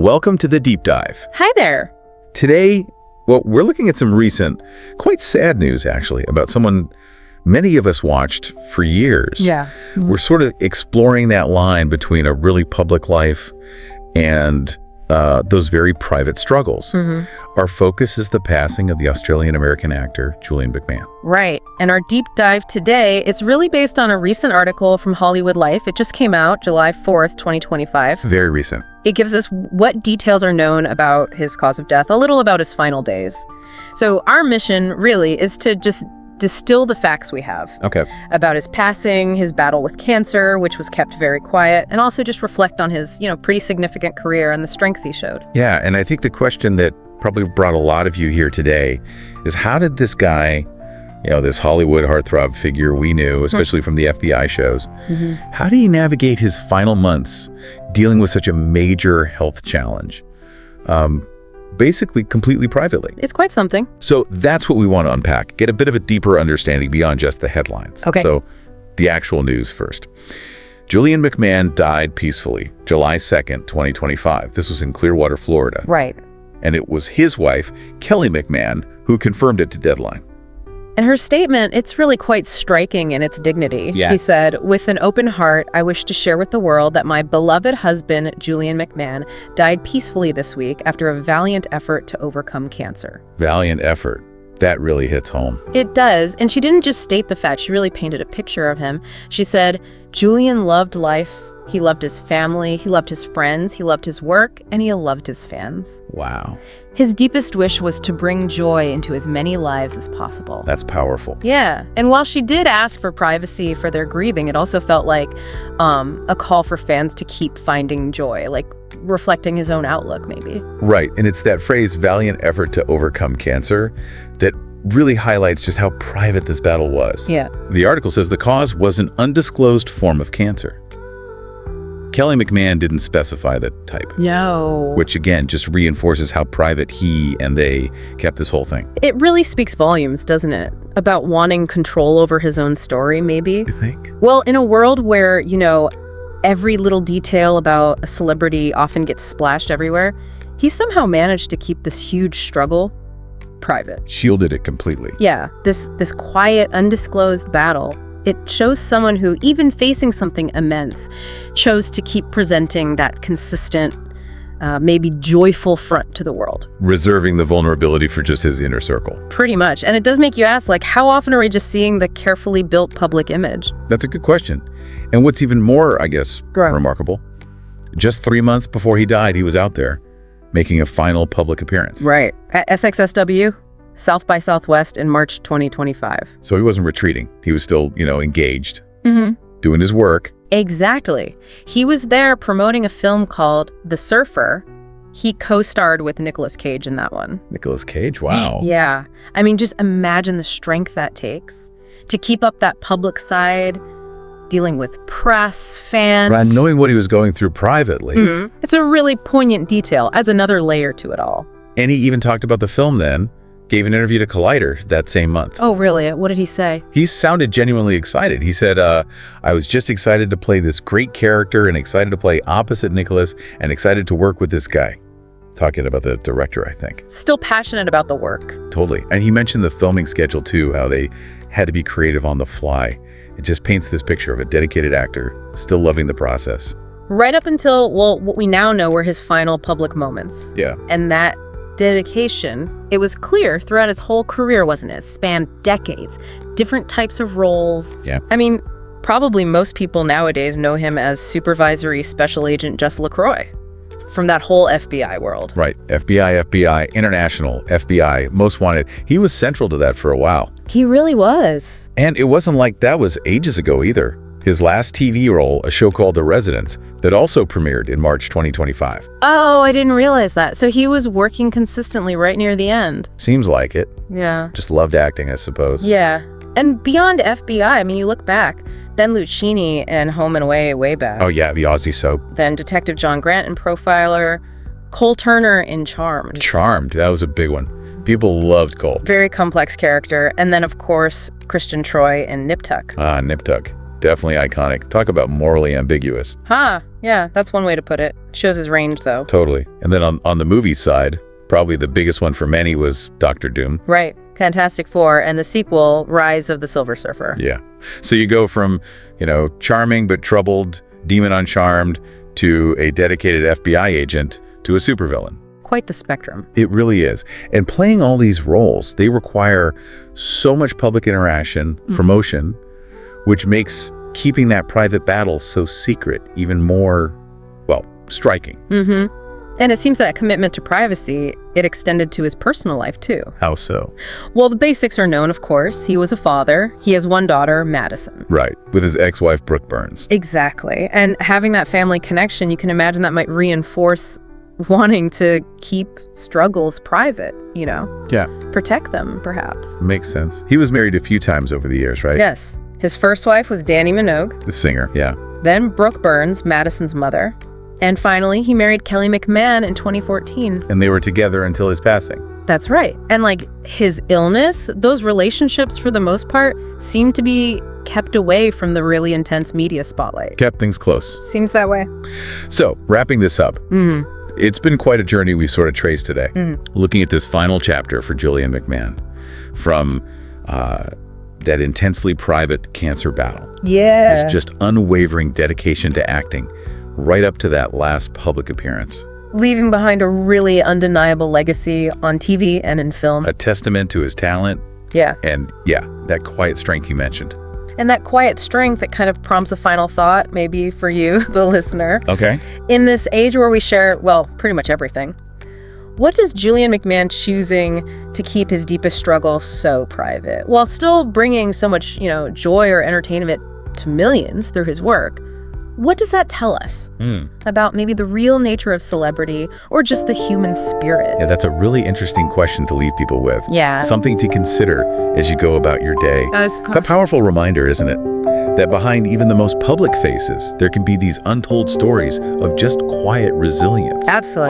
Welcome to the Deep Dive. Hi there. Today, we're looking at some recent, quite sad news, actually, about someone many of us watched for years. Yeah. We're sort of exploring that line between a really public life and those very private struggles. Our focus is the passing of the Australian-American actor, Julian McMahon. Right. And our deep dive today, it's really based on a recent article from Hollywood Life. It just came out July 4th, 2025. Very recent. It gives us what details are known about his cause of death, a little about his final days. So our mission really is to just distill the facts we have about his passing, his battle with cancer, which was kept very quiet, and also just reflect on his, pretty significant career and the strength he showed. Yeah, and I think the question that probably brought a lot of you here today is, how did this guy, this Hollywood heartthrob figure we knew, especially from the FBI shows, how did he navigate his final months dealing with such a major health challenge? Basically completely privately. It's quite something. So that's what we want to unpack, get a bit of a deeper understanding beyond just the headlines. Okay. So the actual news first. Julian McMahon died peacefully, July 2nd, 2025. This was in Clearwater, Florida. Right. And it was his wife, Kelly McMahon, who confirmed it to Deadline. And her statement, it's really quite striking in its dignity. Yeah. She said, "With an open heart, I wish to share with the world that my beloved husband, Julian McMahon, died peacefully this week after a valiant effort to overcome cancer." Valiant effort. That really hits home. It does. And she didn't just state the fact, she really painted a picture of him. She said, Julian loved life. He loved his family, he loved his friends, he loved his work, and he loved his fans. Wow. His deepest wish was to bring joy into as many lives as possible. That's powerful. Yeah, and while she did ask for privacy for their grieving, it also felt like a call for fans to keep finding joy, like reflecting his own outlook, maybe. Right, and it's that phrase, valiant effort to overcome cancer, that really highlights just how private this battle was. Yeah. The article says the cause was an undisclosed form of cancer. Kelly McMahon didn't specify the type. No. Which, again, just reinforces how private he and they kept this whole thing. It really speaks volumes, doesn't it? About wanting control over his own story, maybe? You think? Well, in a world where, every little detail about a celebrity often gets splashed everywhere, he somehow managed to keep this huge struggle private. Shielded it completely. Yeah, this quiet, undisclosed battle. It shows someone who, even facing something immense, chose to keep presenting that consistent, maybe joyful front to the world. Reserving the vulnerability for just his inner circle. Pretty much. And it does make you ask, how often are we just seeing the carefully built public image? That's a good question. And what's even more, I guess, remarkable, just 3 months before he died, he was out there making a final public appearance. Right. At SXSW, South by Southwest in March 2025. So he wasn't retreating. He was still, engaged, doing his work. Exactly. He was there promoting a film called The Surfer. He co-starred with Nicolas Cage in that one. Nicolas Cage? Wow. Yeah. I mean, just imagine the strength that takes to keep up that public side, dealing with press, fans. Right, knowing what he was going through privately. It's a really poignant detail, adds another layer to it all. And he even talked about the film then, gave an interview to Collider that same month. Oh, really? What did he say? He sounded genuinely excited. He said, I was just excited to play this great character and excited to play opposite Nicholas and excited to work with this guy. Talking about the director, I think. Still passionate about the work. Totally. And he mentioned the filming schedule too, how they had to be creative on the fly. It just paints this picture of a dedicated actor still loving the process. Right up until, what we now know were his final public moments. Yeah. And that dedication, it was clear throughout his whole career, wasn't it? Spanned decades, different types of roles. Yeah. I mean, probably most people nowadays know him as Supervisory Special Agent Jess LaCroix from that whole FBI world. Right. FBI, International, FBI, Most Wanted. He was central to that for a while. He really was. And it wasn't like that was ages ago either. His last TV role, a show called The Residents, that also premiered in March 2025. Oh, I didn't realize that. So he was working consistently right near the end. Seems like it. Yeah. Just loved acting, I suppose. Yeah. And beyond FBI, I mean, you look back, Ben Lucchini in Home and Away way back. Oh yeah, the Aussie soap. Then Detective John Grant in Profiler, Cole Turner in Charmed. Charmed, that was a big one. People loved Cole. Very complex character. And then, of course, Christian Troy in Nip Tuck. Nip Tuck. Definitely iconic. Talk about morally ambiguous. Huh. Yeah, that's one way to put it. Shows his range, though. Totally. And then on the movie side, probably the biggest one for many was Dr. Doom. Right. Fantastic Four, and the sequel, Rise of the Silver Surfer. Yeah. So you go from, charming but troubled, demon uncharmed, to a dedicated FBI agent, to a supervillain. Quite the spectrum. It really is. And playing all these roles, they require so much public interaction, promotion, which makes keeping that private battle so secret even more, striking. Mm-hmm. And it seems that commitment to privacy, it extended to his personal life, too. How so? Well, the basics are known, of course. He was a father. He has one daughter, Madison. Right, with his ex-wife, Brooke Burns. Exactly. And having that family connection, you can imagine that might reinforce wanting to keep struggles private, Yeah. Protect them, perhaps. Makes sense. He was married a few times over the years, right? Yes. His first wife was Dani Minogue. The singer, yeah. Then Brooke Burns, Madison's mother. And finally, he married Kelly McMahon in 2014. And they were together until his passing. That's right. And his illness, those relationships for the most part seem to be kept away from the really intense media spotlight. Kept things close. Seems that way. So, wrapping this up, it's been quite a journey we've sort of traced today. Looking at this final chapter for Julian McMahon, from that intensely private cancer battle. Yeah. His just unwavering dedication to acting, right up to that last public appearance. Leaving behind a really undeniable legacy on TV and in film. A testament to his talent. Yeah. And that quiet strength you mentioned. And that quiet strength that kind of prompts a final thought, maybe for you, the listener. Okay. In this age where we share, pretty much everything, what does Julian McMahon choosing to keep his deepest struggle so private, while still bringing so much, joy or entertainment to millions through his work? What does that tell us about maybe the real nature of celebrity or just the human spirit? Yeah, that's a really interesting question to leave people with. Yeah. Something to consider as you go about your day. A powerful reminder, isn't it? That behind even the most public faces, there can be these untold stories of just quiet resilience. Absolutely.